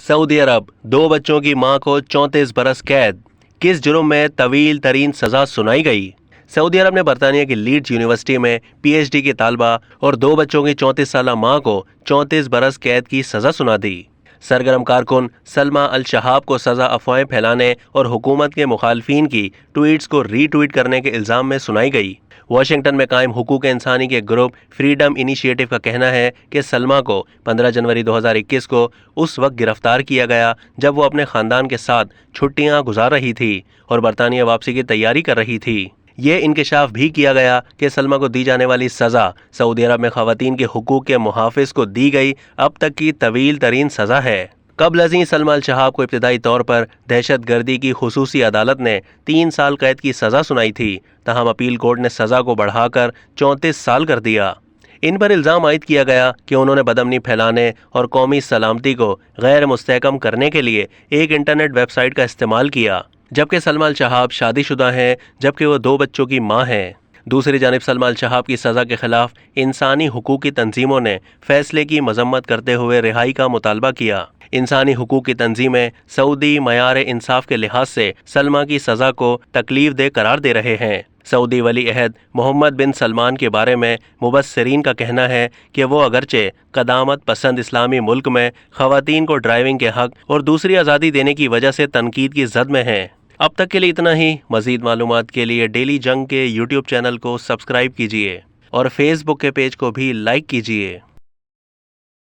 Saudi अरब, 2 बच्चों की मां को 34 बरस कैद, किस जुर्म में तवील तरीन सजा सुनाई गई। सऊदी अरब ने बरतानिया की लीड्स यूनिवर्सिटी में पीएचडी की तालबा और 2 बच्चों की 34 साल मां को 34 बरस कैद की सजा सुना दी। सरगर्म कारकुन सलमा अल शहाब को सजा अफवाहें फैलाने और हुकूमत के मुखालफिन की ट्वीट्स को रीट्वीट करने के इल्जाम में सुनाई गई। वाशिंगटन में कायम हुकूक इंसानी के ग्रुप फ्रीडम इनिशिएटिव का कहना है कि सलमा को 15 जनवरी 2021 को उस वक्त गिरफ्तार किया गया जब वो अपने खानदान के साथ छुट्टियां गुजार रही थी और बरतानिया वापसी की तैयारी कर रही थी। ये इंकशाफ भी किया गया कि सलमा को दी जाने वाली सज़ा सऊदी अरब में ख़वातीन के हुकूक के मुहाफ़िज़ को दी गई अब तक की तवील तरीन सज़ा है। कबल अज़ीं सलमा अल शहाब को इब्तिदाई तौर पर दहशत गर्दी की खुसूसी अदालत ने 3 साल कैद की सज़ा सुनाई थी, तहम अपील कोर्ट ने सज़ा को बढ़ाकर 34 साल कर दिया। इन पर इल्ज़ाम आयद किया गया कि उन्होंने बदअमनी फैलाने और कौमी सलामती को गैर मुस्तहकम करने के लिए एक इंटरनेट वेबसाइट का इस्तेमाल किया, जबकि सलमा अल शहाब शादीशुदा हैं, जबकि वो 2 बच्चों की मां हैं। दूसरी जानिब सलमा अल शहाब की सज़ा के खिलाफ इंसानी हुकूक की तंजीमों ने फैसले की मजम्मत करते हुए रिहाई का मुतालबा किया। इंसानी हुकूक की तंजीमें सऊदी मयार इंसाफ के लिहाज से सलमा की सज़ा को तकलीफ दे करार दे रहे हैं। सऊदी वली अहद मोहम्मद बिन सलमान के बारे में मुबस्सिरीन का कहना है कि वो अगरचे कदामत पसंद इस्लामी मुल्क में ख़वातीन को ड्राइविंग के हक और दूसरी आज़ादी देने की वजह से तनकीद की जद में हैं। अब तक के लिए इतना ही। मज़ीद मालूमात के लिए डेली जंग के यूट्यूब चैनल को सब्सक्राइब कीजिए और फेसबुक के पेज को भी लाइक कीजिए।